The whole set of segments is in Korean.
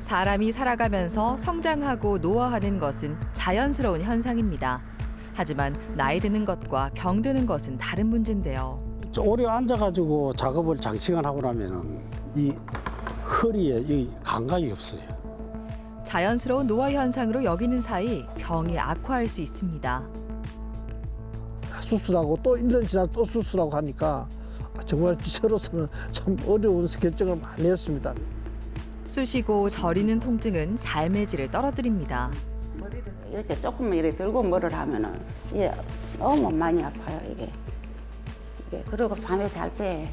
사람이 살아가면서 성장하고 노화하는 것은 자연스러운 현상입니다. 하지만 나이 드는 것과 병 드는 것은 다른 문제인데요. 오래 앉아가지고 작업을 장시간 하고 나면은 이 허리에 이 감각이 없어요. 자연스러운 노화 현상으로 여기는 사이 병이 악화할 수 있습니다. 수술하고 또 1년 지나 또 수술하고 하니까 정말 저로서는 참 어려운 결정을 많이 했습니다. 쑤시고 저리는 통증은 삶의 질을 떨어뜨립니다. 이렇게 조금만 이렇게 들고 뭐를 하면은 이게 너무 많이 아파요, 이게. 그리고 밤에 잘 때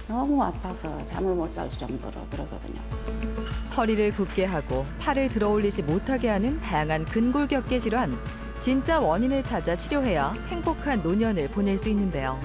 너무 아파서 잠을 못 잘 정도로 그러거든요. 허리를 굽게 하고 팔을 들어 올리지 못하게 하는 다양한 근골격계 질환. 진짜 원인을 찾아 치료해야 행복한 노년을 보낼 수 있는데요.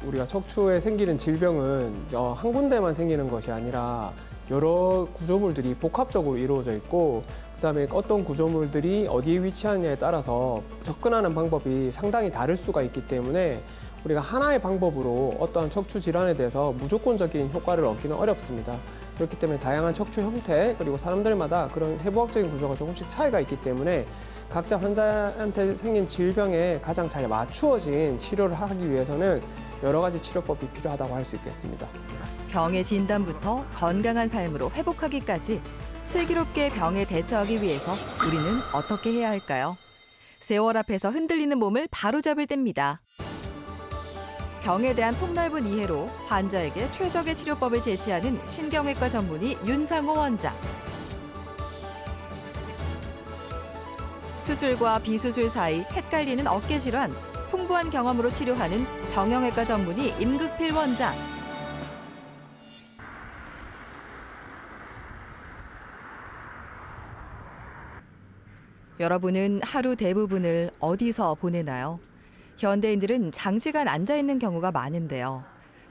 우리가 척추에 생기는 질병은 한 군데만 생기는 것이 아니라 여러 구조물들이 복합적으로 이루어져 있고, 그다음에 어떤 구조물들이 어디에 위치하느냐에 따라서 접근하는 방법이 상당히 다를 수가 있기 때문에 우리가 하나의 방법으로 어떠한 척추 질환에 대해서 무조건적인 효과를 얻기는 어렵습니다. 그렇기 때문에 다양한 척추 형태, 그리고 사람들마다 그런 해부학적인 구조가 조금씩 차이가 있기 때문에 각자 환자한테 생긴 질병에 가장 잘 맞추어진 치료를 하기 위해서는 여러 가지 치료법이 필요하다고 할 수 있겠습니다. 병의 진단부터 건강한 삶으로 회복하기까지 슬기롭게 병에 대처하기 위해서 우리는 어떻게 해야 할까요? 세월 앞에서 흔들리는 몸을 바로잡을 때입니다. 병에 대한 폭넓은 이해로 환자에게 최적의 치료법을 제시하는 신경외과 전문의 윤상호 원장. 수술과 비수술 사이 헷갈리는 어깨 질환, 풍부한 경험으로 치료하는 정형외과 전문의 임극필 원장. 여러분은 하루 대부분을 어디서 보내나요? 현대인들은 장시간 앉아있는 경우가 많은데요.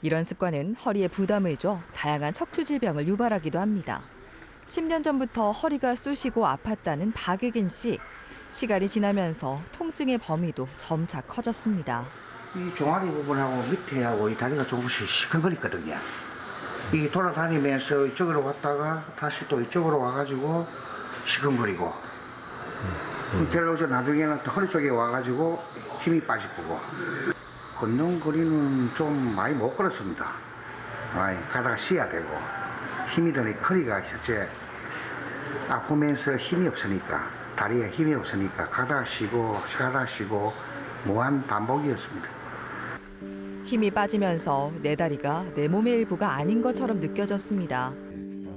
이런 습관은 허리에 부담을 줘 다양한 척추 질병을 유발하기도 합니다. 10년 전부터 허리가 쑤시고 아팠다는 박예긴 씨. 시간이 지나면서 통증의 범위도 점차 커졌습니다. 이 종아리 부분하고 밑에하고 이 다리가 조금씩 시큰거리거든요. 이 돌아다니면서 이쪽으로 왔다가 다시 또 이쪽으로 와가지고 시큰거리고 결국은 나중에는 또 허리 쪽에 와가지고 힘이 빠지고 걷는 거리는 좀 많이 못 걸었습니다. 가다가 쉬어야 되고 힘이 드니까 허리가 이제 아프면서 힘이 없으니까 다리에 힘이 없으니까 가다가 쉬고 무한 반복이었습니다. 힘이 빠지면서 내 다리가 내 몸의 일부가 아닌 것처럼 느껴졌습니다.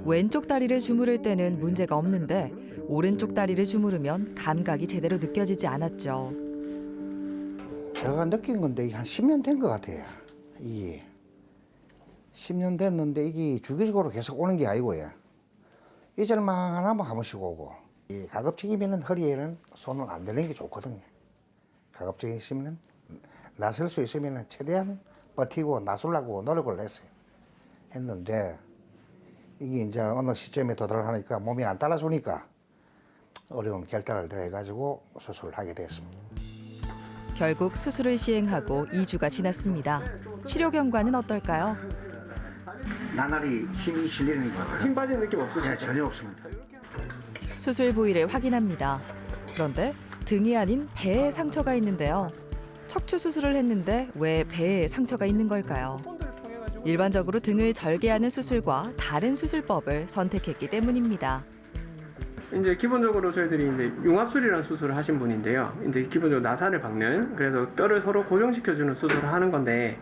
왼쪽 다리를 주무를 때는 문제가 없는데 오른쪽 다리를 주무르면 감각이 제대로 느껴지지 않았죠. 제가 느낀 건데 한 10년 된 것 같아요. 이게 10년 됐는데 이게 주기적으로 계속 오는 게 아니고요. 이절만 하면 한 번씩 오고 이 가급적이면 허리에는 손을 안 대는 게 좋거든요. 가급적이면 나설 수 있으면 최대한 버티고 나서려고 노력을 했는데 이게 이제 어느 시점에 도달하니까 몸이 안 따라주니까 어려운 결단을 해가지고 수술을 하게 됐습니다. 결국 수술을 시행하고 2주가 지났습니다. 치료 경과는 어떨까요? 나날이 힘이 실리는 것 같아요. 힘 빠진 느낌 없으시죠? 네, 전혀 없습니다. 수술 부위를 확인합니다. 그런데 등이 아닌 배에 상처가 있는데요. 척추 수술을 했는데 왜 배에 상처가 있는 걸까요? 일반적으로 등을 절개하는 수술과 다른 수술법을 선택했기 때문입니다. 이제 기본적으로 저희들이 이제 융합술이라는 수술을 하신 분인데요. 이제 기본적으로 나사를 박는, 그래서 뼈를 서로 고정시켜주는 수술을 하는 건데,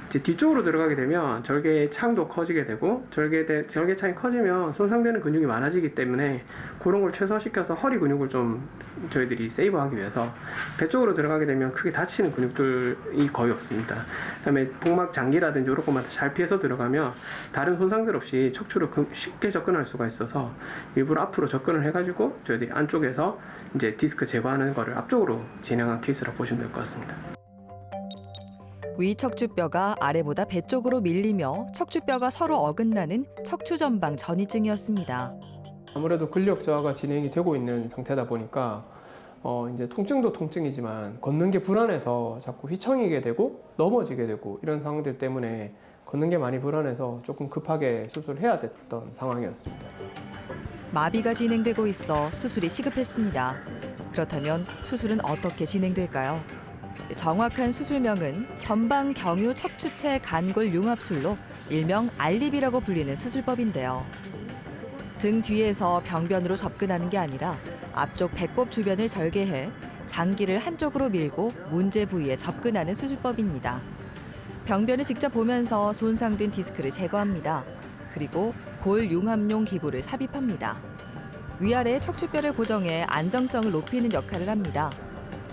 이제 뒤쪽으로 들어가게 되면 절개 창도 커지게 되고, 절개 창이 커지면 손상되는 근육이 많아지기 때문에 그런 걸 최소화시켜서 허리 근육을 좀 저희들이 세이브하기 위해서 배 쪽으로 들어가게 되면 크게 다치는 근육들이 거의 없습니다. 그다음에 복막 장기라든지 이런 것만 잘 피해서 들어가면 다른 손상들 없이 척추로 쉽게 접근할 수가 있어서 일부러 앞으로 접근을 해가지고 저희들이 안쪽에서 이제 디스크 제거하는 거를 앞쪽으로 진행한 케이스라고 보시면 될 것 같습니다. 위 척추뼈가 아래보다 배 쪽으로 밀리며 척추뼈가 서로 어긋나는 척추전방 전이증이었습니다. 아무래도 근력 저하가 진행이 되고 있는 상태다 보니까 이제 통증도 통증이지만 걷는 게 불안해서 자꾸 휘청이게 되고 넘어지게 되고 이런 상황들 때문에 걷는 게 많이 불안해서 조금 급하게 수술해야 됐던 상황이었습니다. 마비가 진행되고 있어 수술이 시급했습니다. 그렇다면 수술은 어떻게 진행될까요? 정확한 수술명은 전방 경유 척추체 간골 융합술로 일명 알립이라고 불리는 수술법인데요. 등 뒤에서 병변으로 접근하는 게 아니라 앞쪽 배꼽 주변을 절개해 장기를 한쪽으로 밀고 문제 부위에 접근하는 수술법입니다. 병변을 직접 보면서 손상된 디스크를 제거합니다. 그리고 골 융합용 기구를 삽입합니다. 위아래 척추뼈를 고정해 안정성을 높이는 역할을 합니다.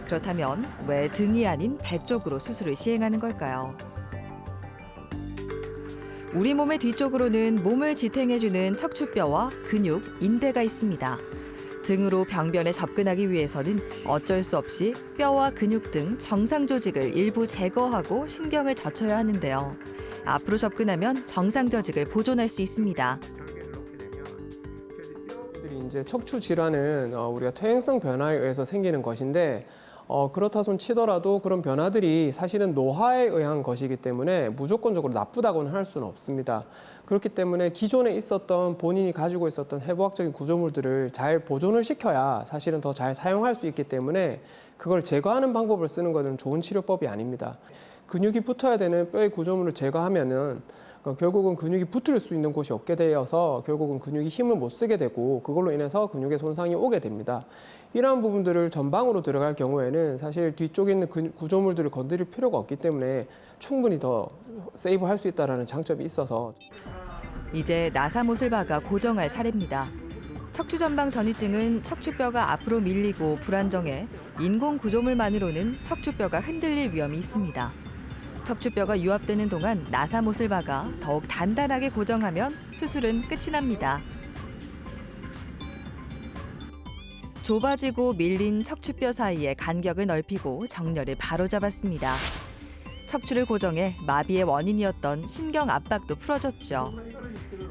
그렇다면 왜 등이 아닌 배 쪽으로 수술을 시행하는 걸까요? 우리 몸의 뒤쪽으로는 몸을 지탱해주는 척추뼈와 근육, 인대가 있습니다. 등으로 병변에 접근하기 위해서는 어쩔 수 없이 뼈와 근육 등 정상 조직을 일부 제거하고 신경을 젖혀야 하는데요. 앞으로 접근하면 정상 조직을 보존할 수 있습니다. 이제 척추 질환은 우리가 퇴행성 변화에 의해서 생기는 것인데 그렇다 손 치더라도 그런 변화들이 사실은 노화에 의한 것이기 때문에 무조건적으로 나쁘다고는 할 수는 없습니다. 그렇기 때문에 기존에 있었던 본인이 가지고 있었던 해부학적인 구조물들을 잘 보존을 시켜야 사실은 더 잘 사용할 수 있기 때문에 그걸 제거하는 방법을 쓰는 것은 좋은 치료법이 아닙니다. 근육이 붙어야 되는 뼈의 구조물을 제거하면은 결국은 근육이 붙을 수 있는 곳이 없게 되어서 결국은 근육이 힘을 못 쓰게 되고 그걸로 인해서 근육에 손상이 오게 됩니다. 이러한 부분들을 전방으로 들어갈 경우에는 사실 뒤쪽에 있는 구조물들을 건드릴 필요가 없기 때문에 충분히 더 세이브할 수 있다는 장점이 있어서 이제 나사못을 박아 고정할 차례입니다. 척추 전방 전이증은 척추뼈가 앞으로 밀리고 불안정해 인공 구조물만으로는 척추뼈가 흔들릴 위험이 있습니다. 척추뼈가 유압되는 동안 나사못을 박아 더욱 단단하게 고정하면 수술은 끝이 납니다. 좁아지고 밀린 척추뼈 사이의 간격을 넓히고 정렬을 바로잡았습니다. 척추를 고정해 마비의 원인이었던 신경 압박도 풀어줬죠.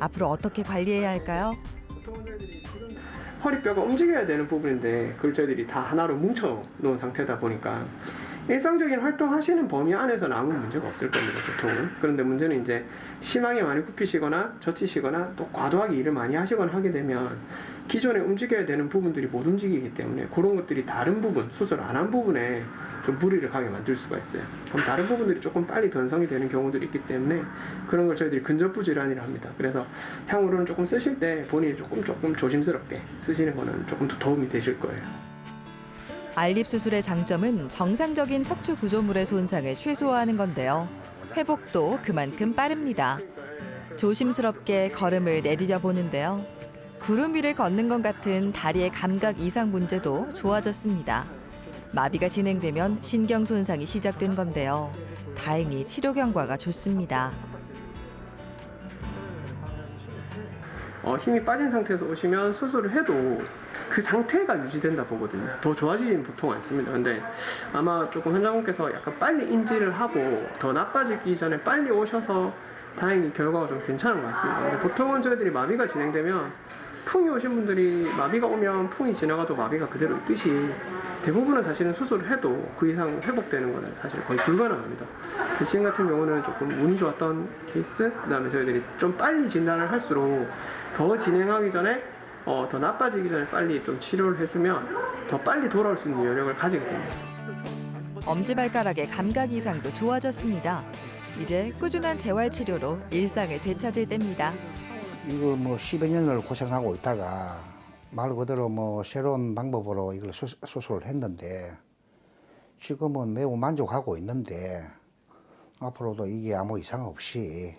앞으로 어떻게 관리해야 할까요? 허리뼈가 움직여야 되는 부분인데 그걸 저희들이 다 하나로 뭉쳐 놓은 상태다 보니까 일상적인 활동하시는 범위 안에서는 아무 문제가 없을 겁니다, 보통은. 그런데 문제는 이제 심하게 많이 굽히시거나 젖히시거나 또 과도하게 일을 많이 하시거나 하게 되면 기존에 움직여야 되는 부분들이 못 움직이기 때문에 그런 것들이 다른 부분, 수술 안 한 부분에 좀 무리를 가게 만들 수가 있어요. 그럼 다른 부분들이 조금 빨리 변성이 되는 경우들이 있기 때문에 그런 걸 저희들이 근접부 질환이라 합니다. 그래서 향후로는 조금 쓰실 때 본인이 조금 조심스럽게 쓰시는 거는 조금 더 도움이 되실 거예요. 알립 수술의 장점은 정상적인 척추 구조물의 손상을 최소화하는 건데요. 회복도 그만큼 빠릅니다. 조심스럽게 걸음을 내디뎌 보는데요. 구름 위를 걷는 것 같은 다리의 감각 이상 문제도 좋아졌습니다. 마비가 진행되면 신경 손상이 시작된 건데요. 다행히 치료 경과가 좋습니다. 힘이 빠진 상태에서 오시면 수술을 해도 그 상태가 유지된다 보거든요. 더 좋아지지는 보통 않습니다. 근데 아마 조금 환자분께서 약간 빨리 인지를 하고 더 나빠지기 전에 빨리 오셔서 다행히 결과가 좀 괜찮은 것 같습니다. 근데 보통은 저희들이 마비가 진행되면 풍이 오신 분들이 마비가 오면 풍이 지나가도 마비가 그대로 있듯이 대부분은 사실은 수술을 해도 그 이상 회복되는 것은 사실 거의 불가능합니다. 지금 같은 경우는 조금 운이 좋았던 케이스, 그다음에 저희들이 좀 빨리 진단을 할수록 더 진행하기 전에 더 나빠지기 전에 빨리 좀 치료를 해주면 더 빨리 돌아올 수 있는 여력을 가지게 됩니다. 엄지발가락의 감각 이상도 좋아졌습니다. 이제 꾸준한 재활 치료로 일상을 되찾을 때입니다. 이거 뭐 10여 년을 고생하고 있다가 말 그대로 뭐 새로운 방법으로 이걸 수술을 했는데 지금은 매우 만족하고 있는데 앞으로도 이게 아무 이상 없이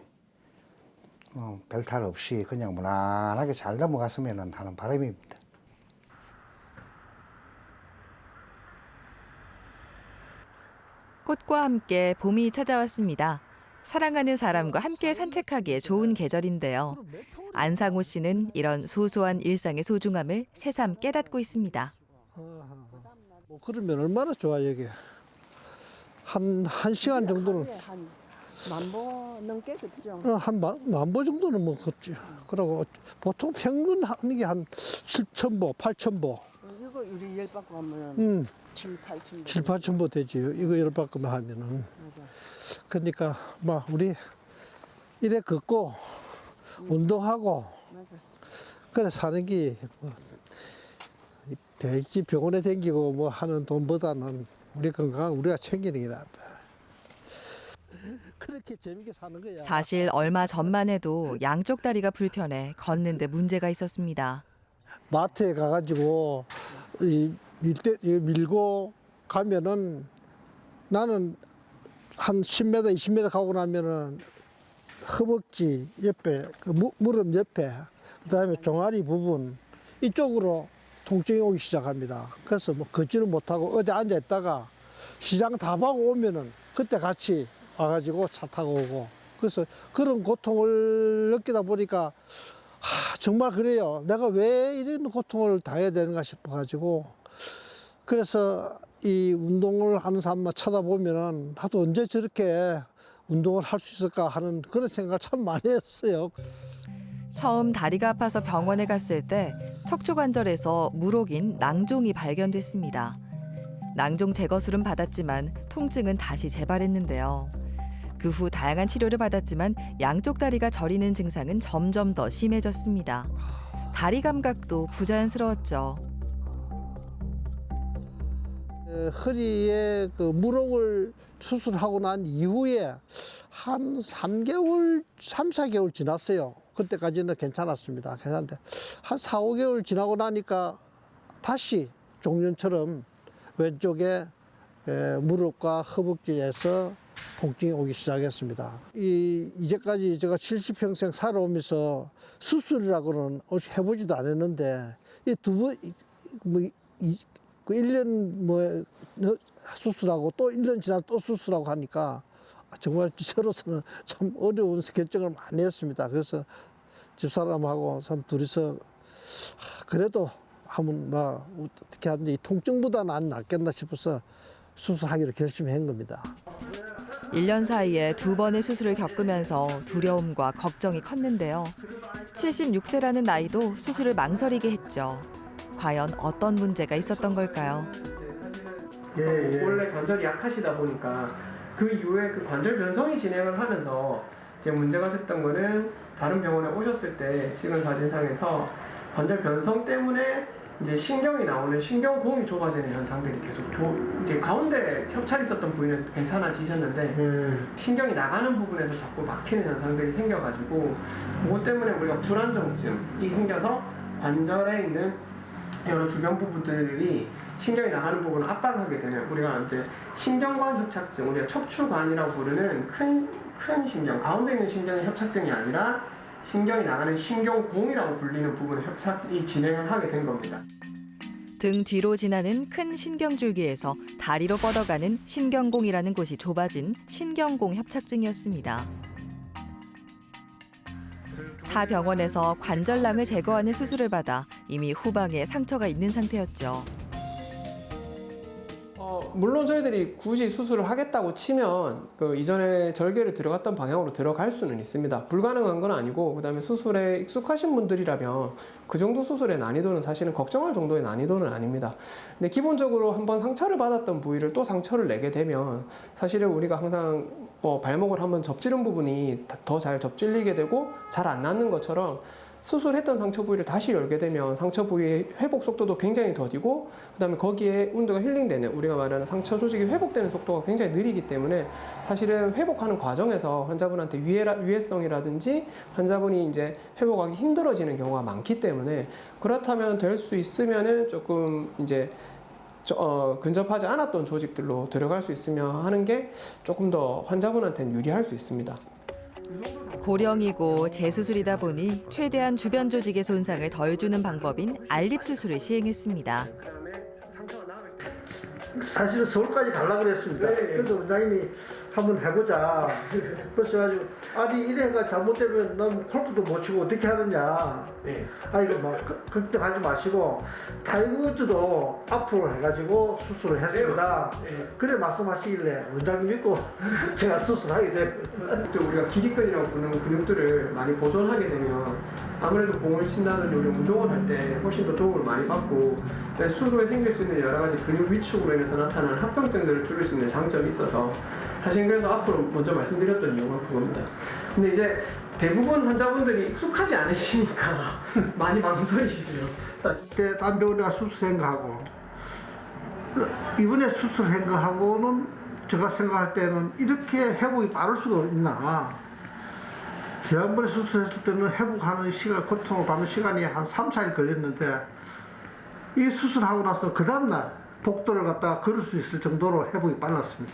별탈 없이 그냥 무난하게 잘 넘어갔으면 하는 바람입니다. 꽃과 함께 봄이 찾아왔습니다. 사랑하는 사람과 함께 산책하기에 좋은 계절인데요. 안상호 씨는 이런 소소한 일상의 소중함을 새삼 깨닫고 있습니다. 뭐 그러면 얼마나 좋아 여기. 한 시간 정도는 만보 넘게 걷죠. 한 만 보 정도는 뭐 걷지. 그러고 보통 평균 하는 게 한 7,000보, 8,000보. 이거 우리 열 받고 하면 7, 8천 보. 7, 8,000보 되지. 이거 열 바꾸면 하면은. 맞아. 그러니까 막 우리 이래 걷고 운동하고 그래 사는 게 뭐, 대지 병원에 댕기고 뭐 하는 돈보다는 우리 건강 우리가 챙기는 게 낫다. 그렇게 재밌게 사는 거야. 사실 얼마 전만 해도 양쪽 다리가 불편해 걷는데 문제가 있었습니다. 마트에 가가지고 밀고 가면은 나는 한 10m, 20m 가고 나면은 허벅지 옆에, 그 무릎 옆에, 그다음에 종아리 부분 이쪽으로 통증이 오기 시작합니다. 그래서 뭐 걷지를 못하고 어디 앉아 있다가 시장 다 보고 오면은 그때 같이 와가지고 차 타고 오고 그래서 그런 고통을 느끼다 보니까 정말 그래요. 내가 왜 이런 고통을 당해야 되는가 싶어가지고 그래서 이 운동을 하는 사람만 쳐다보면은 나도 언제 저렇게 운동을 할 수 있을까 하는 그런 생각을 참 많이 했어요. 처음 다리가 아파서 병원에 갔을 때 척추관절에서 물혹인 낭종이 발견됐습니다. 낭종 제거술은 받았지만 통증은 다시 재발했는데요. 그 후 다양한 치료를 받았지만 양쪽 다리가 저리는 증상은 점점 더 심해졌습니다. 다리 감각도 부자연스러웠죠. 허리에 그 물혹을 수술하고 난 이후에 한 3개월, 3, 4개월 지났어요. 그때까지는 괜찮았습니다. 괜찮은데 한 4, 5개월 지나고 나니까 다시 종년처럼 왼쪽에 무릎과 허벅지에서 통증이 오기 시작했습니다. 이제까지 제가 70평생 살아오면서 수술이라고는 해보지도 않았는데 이 두 번, 그 1년 뭐 수술하고 또 1년 지나 또 수술하고 하니까 정말 저로서는 참 어려운 결정을 많이 했습니다. 그래서 집사람하고 둘이서 그래도 한번 막 어떻게 하든지 통증보다는 안 낫겠나 싶어서 수술하기로 결심한 겁니다. 1년 사이에 2번의 수술을 겪으면서 두려움과 걱정이 컸는데요. 76세라는 나이도 수술을 망설이게 했죠. 과연 어떤 문제가 있었던 걸까요? 원래 관절이 약하시다 보니까 그 이후에 그 관절 변성이 진행을 하면서 이제 문제가 됐던 거는 다른 병원에 오셨을 때 찍은 사진상에서 관절 변성 때문에 이제 신경이 나오는 신경공이 좁아지는 현상들이 계속 이제 가운데 협착 있었던 부위는 괜찮아지셨는데 신경이 나가는 부분에서 자꾸 막히는 현상들이 생겨가지고 그것 때문에 우리가 불안정증이 생겨서 관절에 있는 여러 주변 부분들이 신경이 나가는 부분을 압박하게 되면 우리가 이제 신경관 협착증, 우리가 척추관이라고 부르는 큰 신경, 가운데 있는 신경의 협착증이 아니라 신경이 나가는 신경공이라고 불리는 부분의 협착이 진행을 하게 된 겁니다. 등 뒤로 지나는 큰 신경줄기에서 다리로 뻗어가는 신경공이라는 곳이 좁아진 신경공 협착증이었습니다. 타 병원에서 관절낭을 제거하는 수술을 받아 이미 후방에 상처가 있는 상태였죠. 물론 저희들이 굳이 수술을 하겠다고 치면 그 이전에 절개를 들어갔던 방향으로 들어갈 수는 있습니다. 불가능한 건 아니고 그다음에 수술에 익숙하신 분들이라면 그 정도 수술의 난이도는 사실은 걱정할 정도의 난이도는 아닙니다. 근데 기본적으로 한번 상처를 받았던 부위를 또 상처를 내게 되면 사실은 우리가 항상 발목을 한번 접지른 부분이 더 잘 접질리게 되고 잘 안 낫는 것처럼 수술했던 상처 부위를 다시 열게 되면 상처 부위의 회복 속도도 굉장히 더디고 그다음에 거기에 운드가 힐링되는 우리가 말하는 상처 조직이 회복되는 속도가 굉장히 느리기 때문에 사실은 회복하는 과정에서 환자분한테 위해성이라든지 환자분이 이제 회복하기 힘들어지는 경우가 많기 때문에 그렇다면 될 수 있으면은 조금 이제 근접하지 않았던 조직들로 들어갈 수 있으면 하는 게 조금 더 환자분한테는 유리할 수 있습니다. 고령이고 재수술이다 보니 최대한 주변 조직의 손상을 덜 주는 방법인 알립 수술을 시행했습니다. 사실은 서울까지 가려고 그랬습니다. 그래서 원장님이 한번 해보자. 그래서 아니 이래가 잘못되면 넌 골프도 못 치고 어떻게 하느냐. 이거 막 걱정하지 마시고 타이거우즈도 앞으로 해가지고 수술을 했습니다. 그래 말씀하시길래 원장님 믿고 제가 수술하게 됐어요. 또 우리가 기립근이라고 부르는 근육들을 많이 보존하게 되면 아무래도 공을 친다든지 우리 운동을 할 때 훨씬 더 도움을 많이 받고 수술에 생길 수 있는 여러 가지 근육 위축으로 인해서 나타나는 합병증들을 줄일 수 있는 장점이 있어서 사실 그래서 앞으로 먼저 말씀드렸던 이유가 그겁니다. 근데 이제 대부분 환자분들이 익숙하지 않으시니까 많이 망설이시죠. 그때 딴 병원에 수술한 거하고 이번에 수술한 거하고는 제가 생각할 때는 이렇게 회복이 빠를 수가 있나. 지난번에 수술했을 때는 회복하는 시간, 고통을 받는 시간이 한 3, 4일 걸렸는데 이 수술하고 나서 그 다음날 복도를 갖다가 걸을 수 있을 정도로 회복이 빨랐습니다.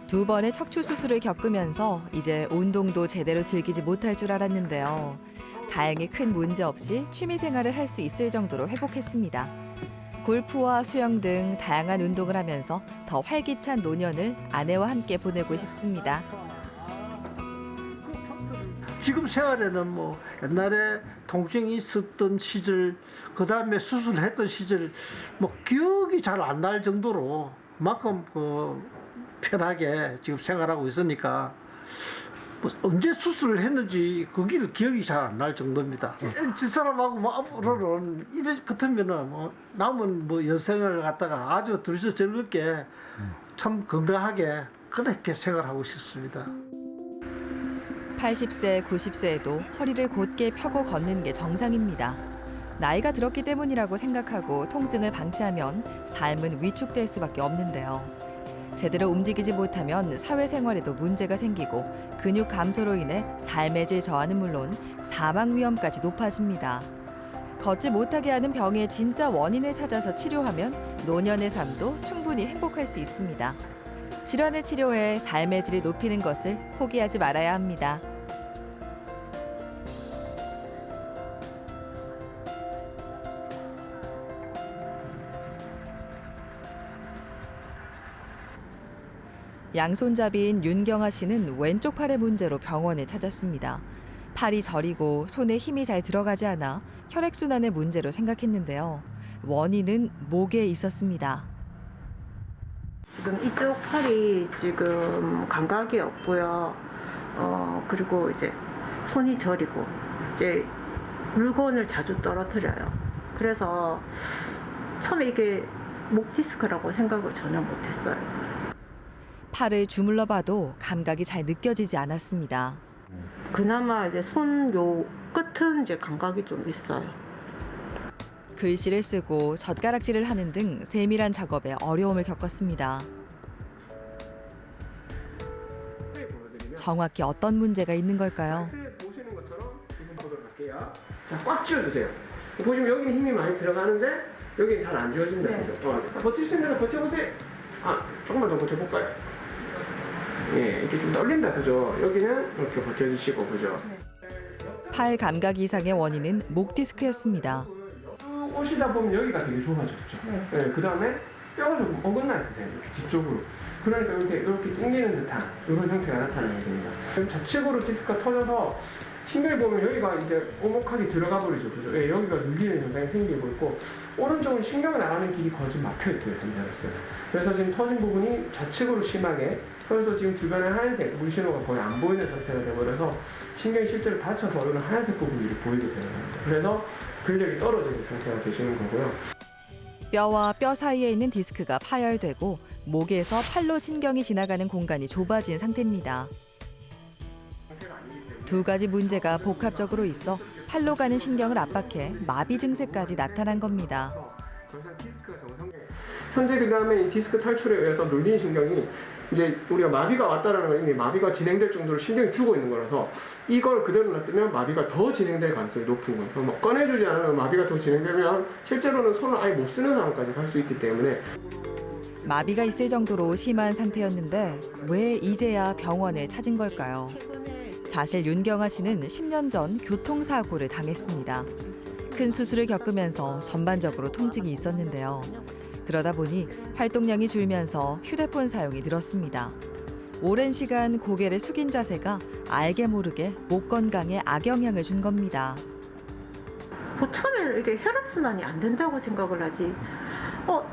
2번의 척추 수술을 겪으면서 이제 운동도 제대로 즐기지 못할 줄 알았는데요. 다행히 큰 문제 없이 취미 생활을 할 수 있을 정도로 회복했습니다. 골프와 수영 등 다양한 운동을 하면서 더 활기찬 노년을 아내와 함께 보내고 싶습니다. 지금 생활에는 뭐 옛날에 통증이 있었던 시절, 그 다음에 수술했던 시절, 뭐 기억이 잘 안 날 정도로 그만큼 편하게 지금 생활하고 있으니까 뭐 언제 수술을 했는지 거기를 기억이 잘 안 날 정도입니다. 저 사람하고 뭐 앞으로는 이래 같으면은 뭐 남은 뭐 여생을 갖다가 아주 둘이서 즐겁게 참 건강하게 그렇게 생활하고 싶습니다. 80세, 90세에도 허리를 곧게 펴고 걷는 게 정상입니다. 나이가 들었기 때문이라고 생각하고 통증을 방치하면 삶은 위축될 수밖에 없는데요. 제대로 움직이지 못하면 사회생활에도 문제가 생기고 근육 감소로 인해 삶의 질 저하는 물론 사망 위험까지 높아집니다. 걷지 못하게 하는 병의 진짜 원인을 찾아서 치료하면 노년의 삶도 충분히 행복할 수 있습니다. 질환을 치료해 삶의 질을 높이는 것을 포기하지 말아야 합니다. 양손잡이인 윤경아 씨는 왼쪽 팔의 문제로 병원을 찾았습니다. 팔이 저리고 손에 힘이 잘 들어가지 않아 혈액순환의 문제로 생각했는데요. 원인은 목에 있었습니다. 지금 이쪽 팔이 지금 감각이 없고요. 그리고 이제 손이 저리고 이제 물건을 자주 떨어뜨려요. 그래서 처음에 이게 목 디스크라고 생각을 전혀 못했어요. 팔을 주물러 봐도 감각이 잘 느껴지지 않았습니다. 그나마 이제 손 요 끝은 이제 감각이 좀 있어요. 글씨를 쓰고 젓가락질을 하는 등 세밀한 작업에 어려움을 겪었습니다. 정확히 어떤 문제가 있는 걸까요? 보시는 것처럼 지금 보도록 할게요. 자, 꽉 쥐어주세요. 보시면 여기는 힘이 많이 들어가는데 여기는 잘 안 쥐어진다. 네. 그죠? 버틸 수 있는 거 버텨보세요. 조금만 더 버텨볼까요? 예, 이렇게 좀 떨린다, 그죠? 여기는 이렇게 버텨주시고, 그죠? 팔 감각 이상의 원인은 목 디스크였습니다. 쭉 오시다 보면 여기가 되게 좁아졌죠. 네. 그 다음에 뼈가 좀 어긋나 있으세요, 이렇게 뒤쪽으로. 그러니까 이렇게 찡기는 듯한 이런 형태가 나타나게 됩니다. 좌측으로 디스크가 터져서 신경을 보면 여기가 이제 오목하게 들어가 버리죠, 그죠? 예, 여기가 눌리는 현상이 생기고 있고, 오른쪽은 신경을 나가는 길이 거의 좀 막혀 있어요, 현재로서. 그래서 지금 터진 부분이 좌측으로 심하게, 그래서 지금 주변에 하얀색 물신호가 거의 안 보이는 상태가 되어버려서 신경이 실제로 다쳐서 이런 하얀색 부분이 보이게 되는 겁니다. 그래서 근력이 떨어지는 상태가 되시는 거고요. 뼈와 뼈 사이에 있는 디스크가 파열되고 목에서 팔로 신경이 지나가는 공간이 좁아진 상태입니다. 2가지 문제가 복합적으로 있어 팔로 가는 신경을 압박해 마비 증세까지 나타난 겁니다. 현재 그 다음에 이 디스크 탈출에 의해서 눌린 신경이 이제 우리가 마비가 왔다라는 건 이미 마비가 진행될 정도로 신경이 죽어 있는 거라서 이걸 그대로 놔두면 마비가 더 진행될 가능성이 높은 거예요. 뭐 꺼내주지 않으면 마비가 더 진행되면 실제로는 손을 아예 못 쓰는 상황까지 갈 수 있기 때문에 마비가 있을 정도로 심한 상태였는데 왜 이제야 병원을 찾은 걸까요? 사실 윤경아 씨는 10년 전 교통사고를 당했습니다. 큰 수술을 겪으면서 전반적으로 통증이 있었는데요. 그러다 보니 활동량이 줄면서 휴대폰 사용이 늘었습니다. 오랜 시간 고개를 숙인 자세가 알게 모르게 목 건강에 악영향을 준 겁니다. 처음에는 이게 혈액순환이 안 된다고 생각을 하지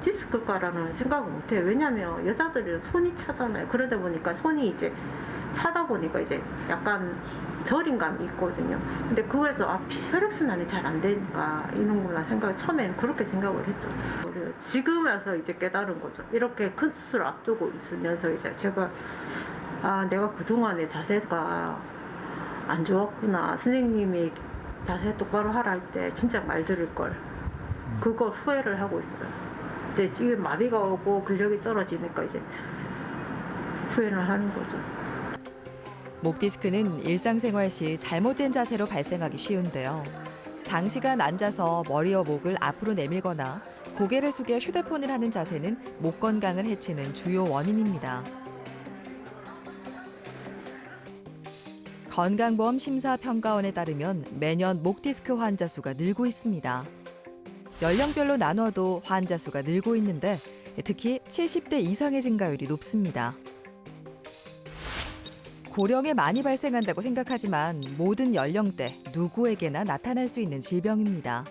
디스크가라는 생각을 못해요. 왜냐하면 여자들은 손이 차잖아요. 그러다 보니까 손이 이제 차다 보니까 이제 약간 저린 감이 있거든요. 근데 그거에서 혈액순환이 잘 안 되니까 이런구나 생각, 처음에는 그렇게 생각을 했죠. 지금 와서 이제 깨달은 거죠. 이렇게 큰 수술을 앞두고 있으면서 이제 제가 내가 그동안의 자세가 안 좋았구나. 선생님이 자세 똑바로 하라 할 때 진짜 말 들을 걸. 그걸 후회를 하고 있어요. 이제 지금 마비가 오고 근력이 떨어지니까 이제 후회를 하는 거죠. 목 디스크는 일상생활 시 잘못된 자세로 발생하기 쉬운데요. 장시간 앉아서 머리와 목을 앞으로 내밀거나 고개를 숙여 휴대폰을 하는 자세는 목 건강을 해치는 주요 원인입니다. 건강보험 심사평가원에 따르면 매년 목 디스크 환자 수가 늘고 있습니다. 연령별로 나눠도 환자 수가 늘고 있는데 특히 70대 이상의 증가율이 높습니다. 고령에 많이 발생한다고 생각하지만 모든 연령대 누구에게나 나타날 수 있는 질병입니다.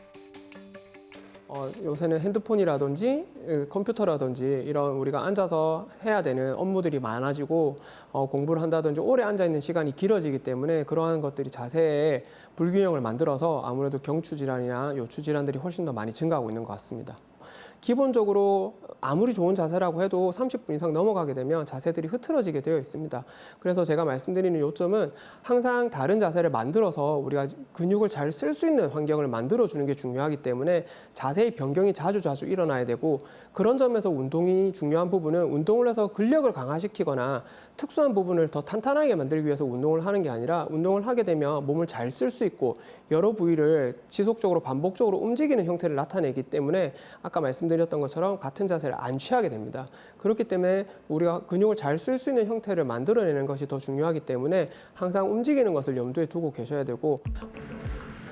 요새는 핸드폰이라든지 컴퓨터라든지 이런 우리가 앉아서 해야 되는 업무들이 많아지고 공부를 한다든지 오래 앉아 있는 시간이 길어지기 때문에 그러한 것들이 자세에 불균형을 만들어서 아무래도 경추 질환이나 요추 질환들이 훨씬 더 많이 증가하고 있는 것 같습니다. 기본적으로 아무리 좋은 자세라고 해도 30분 이상 넘어가게 되면 자세들이 흐트러지게 되어 있습니다. 그래서 제가 말씀드리는 요점은 항상 다른 자세를 만들어서 우리가 근육을 잘 쓸 수 있는 환경을 만들어주는 게 중요하기 때문에 자세의 변경이 자주 일어나야 되고, 그런 점에서 운동이 중요한 부분은 운동을 해서 근력을 강화시키거나 특수한 부분을 더 탄탄하게 만들기 위해서 운동을 하는 게 아니라, 운동을 하게 되면 몸을 잘 쓸 수 있고 여러 부위를 지속적으로 반복적으로 움직이는 형태를 나타내기 때문에 아까 말씀드렸던 것처럼 같은 자세를 안 취하게 됩니다. 그렇기 때문에 우리가 근육을 잘 쓸 수 있는 형태를 만들어내는 것이 더 중요하기 때문에 항상 움직이는 것을 염두에 두고 계셔야 되고,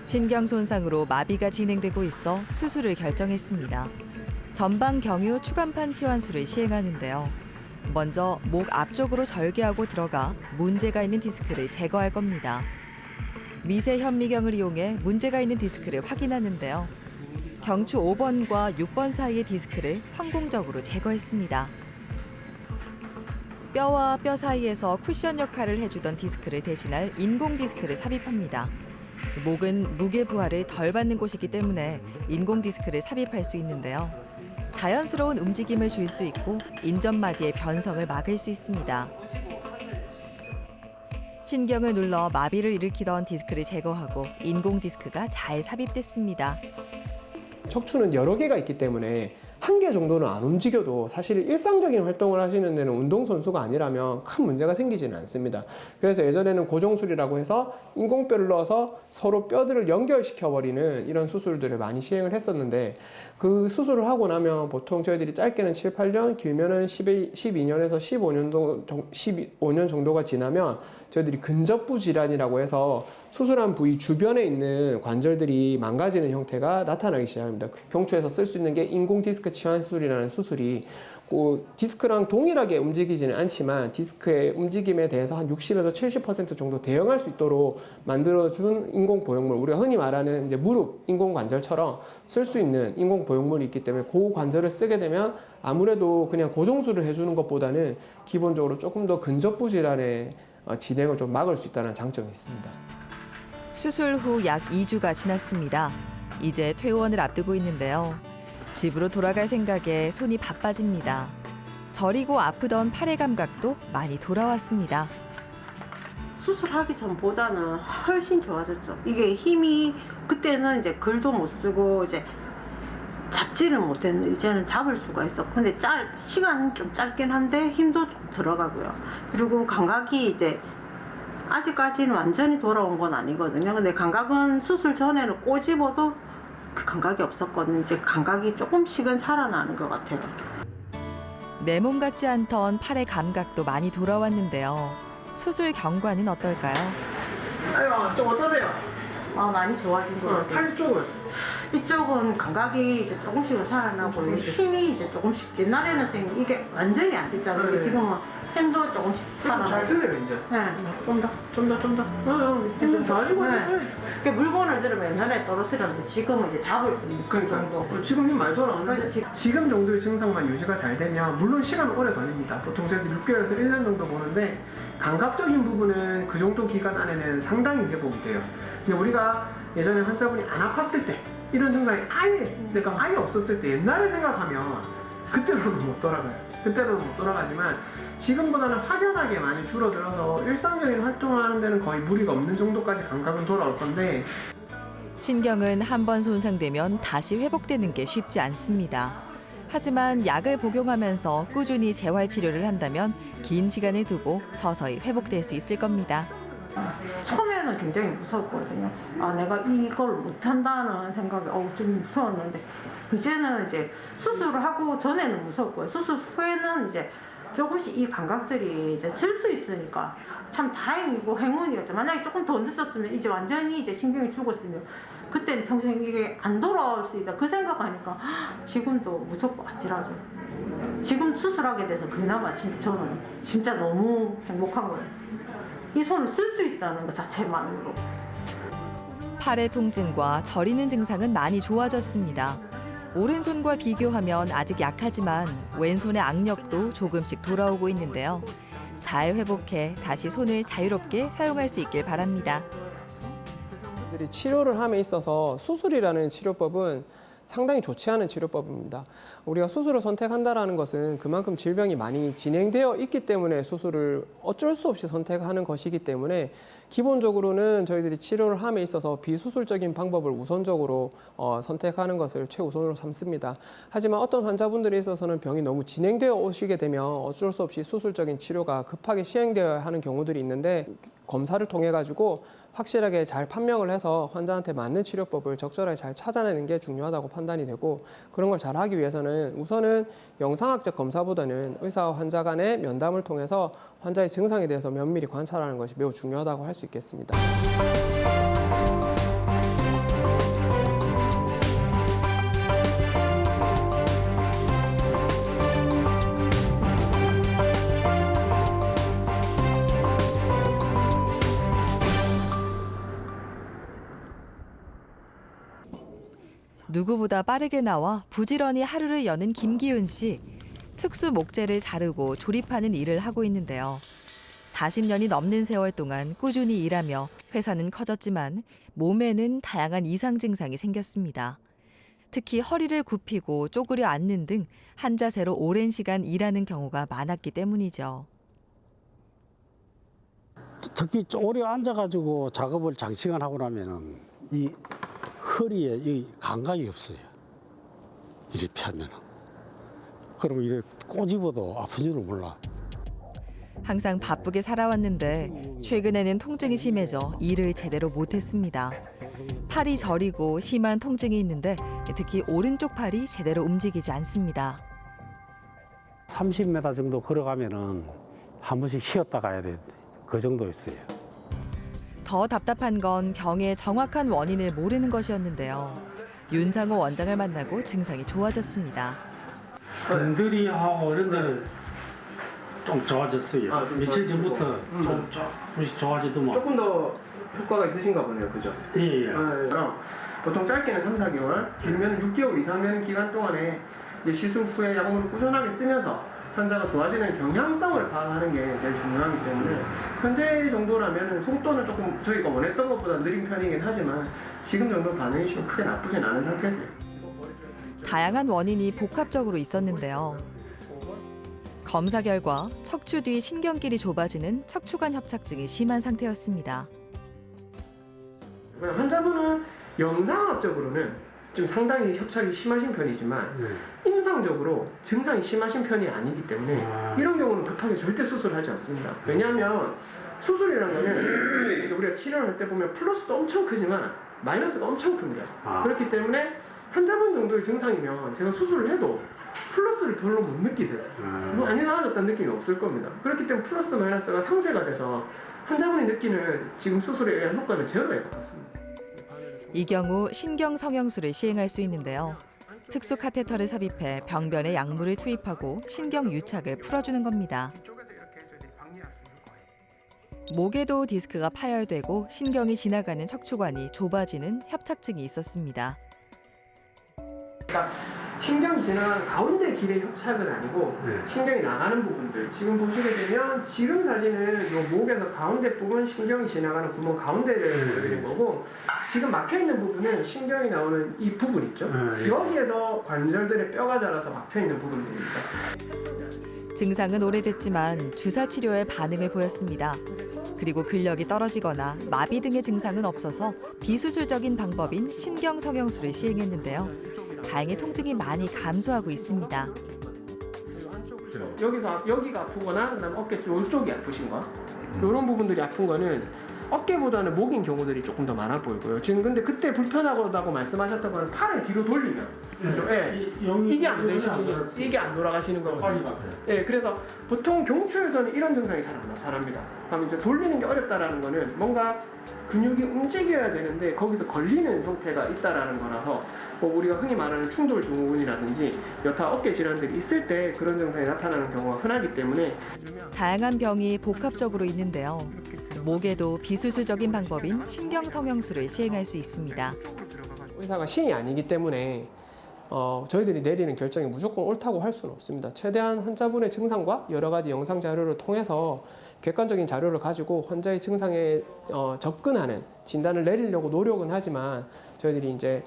신경 손상으로 마비가 진행되고 있어 수술을 결정했습니다. 전방 경유 추간판 치환술을 시행하는데요. 먼저 목 앞쪽으로 절개하고 들어가 문제가 있는 디스크를 제거할 겁니다. 미세 현미경을 이용해 문제가 있는 디스크를 확인하는데요. 경추 5번과 6번 사이의 디스크를 성공적으로 제거했습니다. 뼈와 뼈 사이에서 쿠션 역할을 해주던 디스크를 대신할 인공 디스크를 삽입합니다. 목은 무게 부하를 덜 받는 곳이기 때문에 인공 디스크를 삽입할 수 있는데요. 자연스러운 움직임을 줄 수 있고 인전마디의 변성을 막을 수 있습니다. 신경을 눌러 마비를 일으키던 디스크를 제거하고 인공 디스크가 잘 삽입됐습니다. 척추는 여러 개가 있기 때문에 한 개 정도는 안 움직여도 사실 일상적인 활동을 하시는 데는 운동선수가 아니라면 큰 문제가 생기지는 않습니다. 그래서 예전에는 고정술이라고 해서 인공뼈를 넣어서 서로 뼈들을 연결시켜버리는 이런 수술들을 많이 시행을 했었는데, 그 수술을 하고 나면 보통 저희들이 짧게는 7, 8년, 길면은 12년에서 15년 정도가 지나면 저희들이 근접부 질환이라고 해서 수술한 부위 주변에 있는 관절들이 망가지는 형태가 나타나기 시작합니다. 경추에서 쓸 수 있는 게 인공 디스크 치환술이라는 수술이 디스크랑 동일하게 움직이지는 않지만 디스크의 움직임에 대해서 한 60에서 70% 정도 대응할 수 있도록 만들어준 인공 보형물, 우리가 흔히 말하는 이제 무릎 인공 관절처럼 쓸 수 있는 인공 보형물이 있기 때문에 그 관절을 쓰게 되면 아무래도 그냥 고정술을 해주는 것보다는 기본적으로 조금 더 근접부 질환의 진행을 좀 막을 수 있다는 장점이 있습니다. 수술 후 약 2주가 지났습니다. 이제 퇴원을 앞두고 있는데요. 집으로 돌아갈 생각에 손이 바빠집니다. 저리고 아프던 팔의 감각도 많이 돌아왔습니다. 수술하기 전보다는 훨씬 좋아졌죠. 이게 힘이, 그때는 이제 글도 못 쓰고 이제 잡지를 못했는데 이제는 잡을 수가 있어. 근데 시간은 좀 짧긴 한데 힘도 좀 들어가고요. 그리고 감각이 이제 아직까지는 완전히 돌아온 건 아니거든요. 근데 감각은 수술 전에는 꼬집어도 그 감각이 없었거든요. 이제 감각이 조금씩은 살아나는 것 같아요. 내 몸 같지 않던 팔의 감각도 많이 돌아왔는데요. 수술 경과는 어떨까요? 아유, 좀 어떠세요? 많이 좋아진 것 같아요. 팔 쪽은? 이쪽은 감각이 이제 조금씩은 살아나고 힘이 이제 조금씩, 옛날에는 선생님 이게 완전히 안 됐잖아요. 네. 지금은 힘도 조금씩 살아나고. 잘 들려요, 이제. 네. 좀 더. 힘 좋아지고 있어요. 네. 물건을 들으면 옛날에 떨어뜨렸는데 지금은 이제 잡을 수 있는 그 정도. 지금 힘 많이 돌아오는데 그래서 지금 정도의 증상만 유지가 잘 되면, 물론 시간은 오래 걸립니다. 보통 저희들이 6개월에서 1년 정도 보는데 감각적인 부분은 그 정도 기간 안에는 상당히 회복이 돼요. 근데 우리가 예전에 환자분이 안 아팠을 때 이런 증상이 아예 없었을 때 옛날에 생각하면 그때로는 못 돌아가요. 그때로는 못 돌아가지만 지금보다는 확연하게 많이 줄어들어서 일상적인 활동을 하는 데는 거의 무리가 없는 정도까지 감각은 돌아올 건데 신경은 한번 손상되면 다시 회복되는 게 쉽지 않습니다. 하지만 약을 복용하면서 꾸준히 재활 치료를 한다면 긴 시간을 두고 서서히 회복될 수 있을 겁니다. 처음에는 굉장히 무서웠거든요. 아, 내가 이걸 못한다는 생각이 좀 무서웠는데 이제는 이제 수술을 하고 전에는 무서웠고요. 수술 후에는 이제 조금씩 이 감각들이 이제 쓸 수 있으니까 참 다행이고 행운이었죠. 만약에 조금 더 늦었으면 이제 완전히 이제 신경이 죽었으면 그때는 평생 이게 안 돌아올 수 있다. 그 생각하니까 지금도 무섭고 아찔하죠. 지금 수술하게 돼서 그나마 진짜 저는 진짜 너무 행복한 거예요. 이 손을 쓸 수 있다는 것 자체만으로. 팔의 통증과 저리는 증상은 많이 좋아졌습니다. 오른손과 비교하면 아직 약하지만 왼손의 악력도 조금씩 돌아오고 있는데요. 잘 회복해 다시 손을 자유롭게 사용할 수 있길 바랍니다. 치료를 함에 있어서 수술이라는 치료법은 상당히 좋지 않은 치료법입니다. 우리가 수술을 선택한다는 것은 그만큼 질병이 많이 진행되어 있기 때문에 수술을 어쩔 수 없이 선택하는 것이기 때문에 기본적으로는 저희들이 치료를 함에 있어서 비수술적인 방법을 우선적으로 선택하는 것을 최우선으로 삼습니다. 하지만 어떤 환자분들에 있어서는 병이 너무 진행되어 오시게 되면 어쩔 수 없이 수술적인 치료가 급하게 시행되어야 하는 경우들이 있는데 검사를 통해 가지고 확실하게 잘 판명을 해서 환자한테 맞는 치료법을 적절하게 잘 찾아내는 게 중요하다고 판단이 되고 그런 걸 잘하기 위해서는 우선은 영상학적 검사보다는 의사와 환자 간의 면담을 통해서 환자의 증상에 대해서 면밀히 관찰하는 것이 매우 중요하다고 할 수 있겠습니다. 누구보다 빠르게 나와 부지런히 하루를 여는 김기훈 씨. 특수 목재를 자르고 조립하는 일을 하고 있는데요. 40년이 넘는 세월 동안 꾸준히 일하며 회사는 커졌지만 몸에는 다양한 이상 증상이 생겼습니다. 특히 허리를 굽히고 쪼그려 앉는 등 한 자세로 오랜 시간 일하는 경우가 많았기 때문이죠. 특히 오래 앉아가지고 작업을 장시간 하고 나면은 이 허리에 이 감각이 없어요. 이렇게 하면은. 그러면 이렇게 꼬집어도 아픈 줄을 몰라. 항상 바쁘게 살아왔는데 최근에는 통증이 심해져 일을 제대로 못했습니다. 팔이 저리고 심한 통증이 있는데 특히 오른쪽 팔이 제대로 움직이지 않습니다. 30m 정도 걸어가면은 한 번씩 쉬었다 가야 돼. 그 정도 있어요. 더 답답한 건 병의 정확한 원인을 모르는 것이었는데요. 윤상호 원장을 만나고 증상이 좋아졌습니다. 등들이하고 이런 데는 좀 좋아졌어요. 며칠 전부터 조금씩 좋아지더만. 조금 더 효과가 있으신가 보네요. 그죠? 예. 보통 짧게는 3, 4개월, 길면 6개월 이상 되는 기간 동안에 이제 시술 후에 약물을 꾸준하게 쓰면서 환자가 좋아지는 경향성을 파악하는 게 제일 중요하기 때문에 현재 정도라면 속도는 조금 저희가 원했던 것보다 느린 편이긴 하지만 지금 정도 반응이시면 크게 나쁘진 않은 상태세요. 다양한 원인이 복합적으로 있었는데요. 검사 결과 척추 뒤 신경길이 좁아지는 척추관 협착증이 심한 상태였습니다. 환자분은 영상학적으로는 좀 상당히 협착이 심하신 편이지만 임상적으로 증상이 심하신 편이 아니기 때문에 이런 경우는 급하게 절대 수술하지 않습니다. 왜냐하면 수술이라는 거는 이제 우리가 치료를 할 때 보면 플러스도 엄청 크지만 마이너스가 엄청 큽니다. 그렇기 때문에 환자분 정도의 증상이면 제가 수술을 해도 플러스를 별로 못 느끼세요. 많이 나아졌다는 느낌이 없을 겁니다. 그렇기 때문에 플러스 마이너스가 상쇄가 돼서 환자분이 느끼는 지금 수술에 의한 효과는 제로에 가깝습니다. 이 경우 신경 성형술을 시행할 수 있는데요. 특수 카테터를 삽입해 병변에 약물을 투입하고 신경 유착을 풀어주는 겁니다. 목에도 디스크가 파열되고 신경이 지나가는 척추관이 좁아지는 협착증이 있었습니다. 그러니까 신경이 지나가는 가운데 길의 협착은 아니고 신경이 나가는 부분들 지금 보시게 되면 지금 사진은 이 목에서 가운데 부분 신경이 지나가는 구멍 가운데를 보여드린 거고 지금 막혀있는 부분은 신경이 나오는 이 부분 있죠. 여기에서 관절들의 뼈가 자라서 막혀있는 부분들입니다. 증상은 오래됐지만 주사 치료에 반응을 보였습니다. 그리고 근력이 떨어지거나 마비 등의 증상은 없어서 비수술적인 방법인 신경 성형술을 시행했는데요. 다행히 통증이 많이 감소하고 있습니다. 여기가 아프거나 그다음 어깨 이쪽이 아프신 거 이런 부분들이 아픈 거는 어깨보다는 목인 경우들이 조금 더 많아 보이고요. 지금 근데 그때 불편하다고 말씀하셨던 거는 팔을 뒤로 돌리면 이게 안 되시는 이게 안 돌아가시는 거거든요. 그래서 보통 경추에서는 이런 증상이 잘 안 나타납니다. 그럼 이제 돌리는 게 어렵다라는 거는 뭔가 근육이 움직여야 되는데 거기서 걸리는 형태가 있다라는 거라서 뭐 우리가 흔히 말하는 충돌 증후군이라든지 여타 어깨 질환들이 있을 때 그런 증상이 나타나는 경우가 흔하기 때문에 다양한 병이 복합적으로 있는데요. 목에도 비수술적인 방법인 신경 성형술을 시행할 수 있습니다. 의사가 신이 아니기 때문에 저희들이 내리는 결정이 무조건 옳다고 할 수는 없습니다. 최대한 환자분의 증상과 여러 가지 영상 자료를 통해서 객관적인 자료를 가지고 환자의 증상에 접근하는 진단을 내리려고 노력은 하지만 저희들이 이제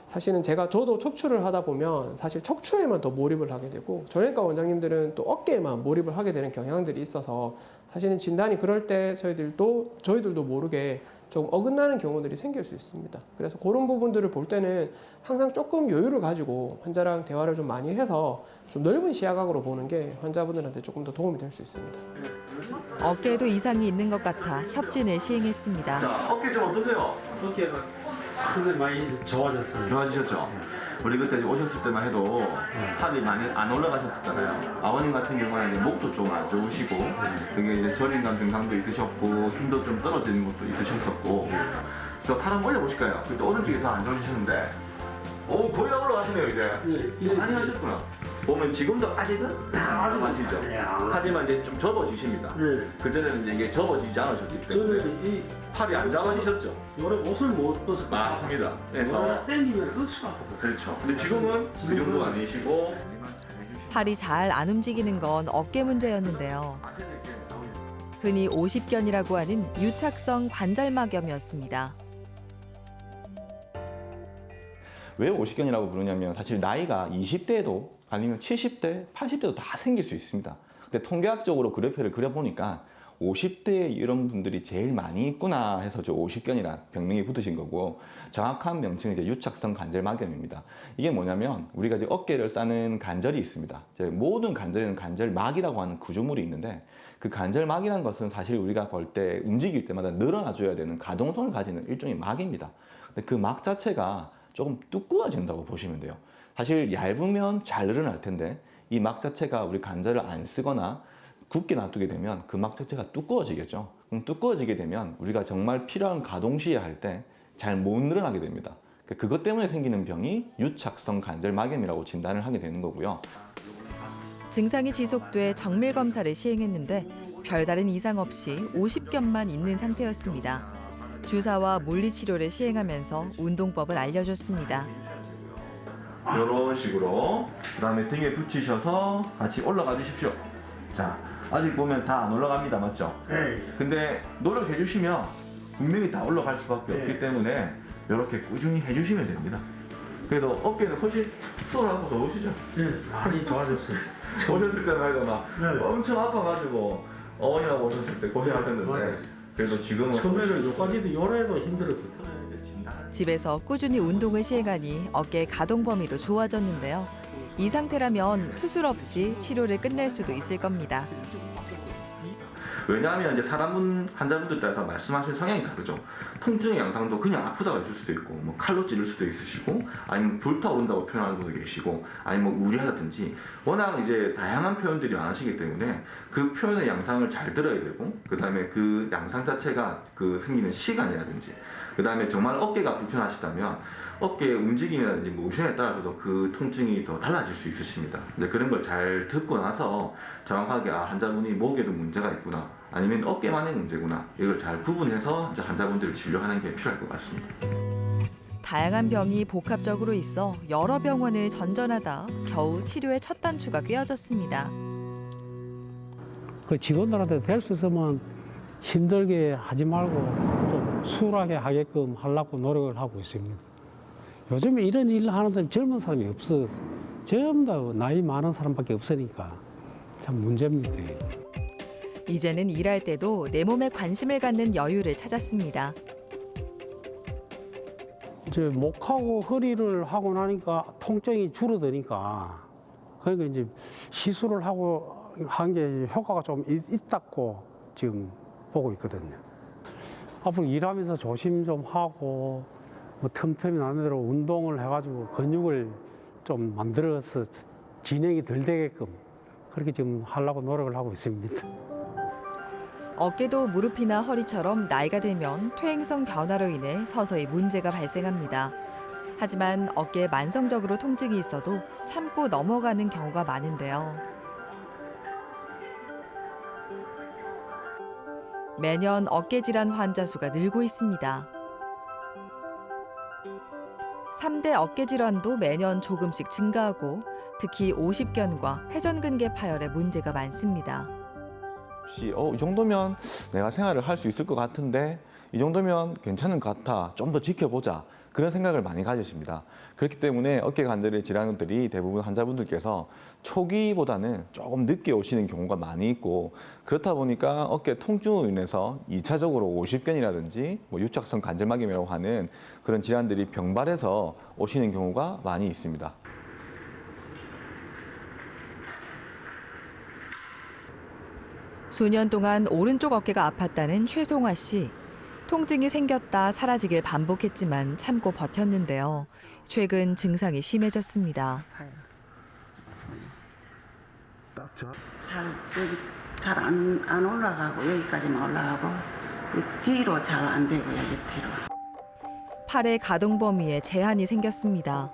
사실은 저도 척추를 하다 보면 사실 척추에만 더 몰입을 하게 되고 정형외과 원장님들은 또 어깨에만 몰입을 하게 되는 경향들이 있어서 사실은 진단이 그럴 때 저희들도 모르게 좀 어긋나는 경우들이 생길 수 있습니다. 그래서 그런 부분들을 볼 때는 항상 조금 여유를 가지고 환자랑 대화를 좀 많이 해서 좀 넓은 시야각으로 보는 게 환자분들한테 조금 더 도움이 될 수 있습니다. 어깨에도 이상이 있는 것 같아 협진을 시행했습니다. 자, 어깨 좀 어떠세요? 어깨가 상당히 많이 좋아졌어요. 좋아지셨죠? 우리 그때 오셨을 때만 해도 팔이 많이 안 올라가셨었잖아요. 아버님 같은 경우는 이제 목도 좀 안 좋으시고 그게 이제 저림감 증상도 있으셨고 힘도 좀 떨어지는 것도 있으셨었고 저 팔 한번 올려보실까요? 그때 오른쪽이 더 안 좋으셨는데 오 거의 다 올라가시네요 이제. 많이 하셨구나. 보면 지금도 아직은 다 올라가시죠. 하지만 이제 좀 접어지십니다. 그전에는 이제 이게 접어지지 않으셨기 때문에 이 팔이 안 잡아지셨죠. 요래 옷을 못 벗어. 맞습니다. 그래서 땡기면 억수가 아프고. 그렇죠. 근데 지금은 그 정도 아니시고 팔이 잘 안 움직이는 건 어깨 문제였는데요. 흔히 오십견이라고 하는 유착성 관절막염이었습니다. 왜 오십견이라고 부르냐면 사실 나이가 20대에도 아니면 70대, 80대도 다 생길 수 있습니다. 근데 통계학적으로 그래프를 그려보니까 50대에 이런 분들이 제일 많이 있구나 해서 저 오십견이라는 병명이 붙으신 거고 정확한 명칭은 이제 유착성 관절막염입니다. 이게 뭐냐면 우리가 이제 어깨를 싸는 관절이 있습니다. 모든 관절에는 관절막이라고 하는 구조물이 있는데 그 관절막이라는 것은 사실 우리가 볼 때 움직일 때마다 늘어나줘야 되는 가동성을 가지는 일종의 막입니다. 근데 그 막 자체가 조금 두꺼워진다고 보시면 돼요. 사실 얇으면 잘 늘어날 텐데 이 막 자체가 우리 관절을 안 쓰거나 굳게 놔두게 되면 그 막 자체가 두꺼워지겠죠. 그럼 두꺼워지게 되면 우리가 정말 필요한 가동 시에 할 때 잘 못 늘어나게 됩니다. 그것 때문에 생기는 병이 유착성 관절막염이라고 진단을 하게 되는 거고요. 증상이 지속돼 정밀 검사를 시행했는데 별다른 이상 없이 50견만 있는 상태였습니다. 주사와 물리치료를 시행하면서 운동법을 알려줬습니다. 이런 식으로 그 다음에 등에 붙이셔서 같이 올라가 주십시오. 자, 아직 보면 다 안 올라갑니다. 맞죠? 네. 근데 노력해 주시면 분명히 다 올라갈 수밖에 없기 때문에 이렇게 꾸준히 해주시면 됩니다. 그래도 어깨는 훨씬 수월하고 좋으시죠? 네, 많이 좋아졌어요. 오셨을 때만 해도 막 엄청 아파가지고 어머니랑 오셨을 때 고생하셨는데 그래도 지금은 처음에는 요까지도 요래도 힘들었거든요. 집에서 꾸준히 운동을 시행하니 어깨 가동 범위도 좋아졌는데요. 이 상태라면 수술 없이 치료를 끝낼 수도 있을 겁니다. 왜냐하면 이제 환자분들 따라서 말씀하시는 성향이 다르죠. 통증의 양상도 그냥 아프다고 있을 수도 있고, 뭐 칼로 찌를 수도 있으시고, 아니면 불타오른다고 표현하는 분도 계시고, 아니면 뭐 우려하다든지, 워낙 이제 다양한 표현들이 많으시기 때문에 그 표현의 양상을 잘 들어야 되고, 그 다음에 그 양상 자체가 그 생기는 시간이라든지, 그 다음에 정말 어깨가 불편하시다면 어깨의 움직임이라든지 모션에 따라서도 그 통증이 더 달라질 수 있으십니다. 이제 그런 걸 잘 듣고 나서 정확하게 환자분이 목에도 문제가 있구나, 아니면 어깨만의 문제구나, 이걸 잘 구분해서 이제 환자분들을 진료하는 게 필요할 것 같습니다. 다양한 병이 복합적으로 있어 여러 병원을 전전하다 겨우 치료의 첫 단추가 꿰어졌습니다. 그 직원들한테 될 수 있으면 힘들게 하지 말고 좀 수월하게 하게끔 하려고 노력을 하고 있습니다. 요즘에 이런 일을 하는데 젊은 사람이 없어. 전부 다 나이 많은 사람밖에 없으니까 참 문제입니다. 이제는 일할 때도 내 몸에 관심을 갖는 여유를 찾았습니다. 이제 목하고 허리를 하고 나니까 통증이 줄어드니까 그러니까 이제 시술을 하고 한 게 효과가 좀 있다고 지금 보고 있거든요. 앞으로 일하면서 조심 좀 하고 뭐 틈틈이 나는 대로 운동을 해가지고 근육을 좀 만들어서 진행이 덜 되게끔 그렇게 지금 하려고 노력을 하고 있습니다. 어깨도 무릎이나 허리처럼 나이가 들면 퇴행성 변화로 인해 서서히 문제가 발생합니다. 하지만 어깨에 만성적으로 통증이 있어도 참고 넘어가는 경우가 많은데요. 매년 어깨 질환 환자 수가 늘고 있습니다. 3대 어깨 질환도 매년 조금씩 증가하고 특히 오십견과 회전근개 파열에 문제가 많습니다. 혹시 이 정도면 내가 생활을 할 수 있을 것 같은데 이 정도면 괜찮은 것 같아. 좀 더 지켜보자. 그런 생각을 많이 가지십니다. 그렇기 때문에 어깨 관절의 질환들이 대부분 환자분들께서 초기보다는 조금 늦게 오시는 경우가 많이 있고 그렇다 보니까 어깨 통증으로 인해서 2차적으로 오십견이라든지 뭐 유착성 관절막염이라고 하는 그런 질환들이 병발해서 오시는 경우가 많이 있습니다. 수년 동안 오른쪽 어깨가 아팠다는 최송아 씨. 통증이 생겼다 사라지길 반복했지만 참고 버텼는데요. 최근 증상이 심해졌습니다. 잘 안 올라가고 여기까지만 올라가고 뒤로 잘 안 되고 여기 뒤로. 팔의 가동 범위에 제한이 생겼습니다.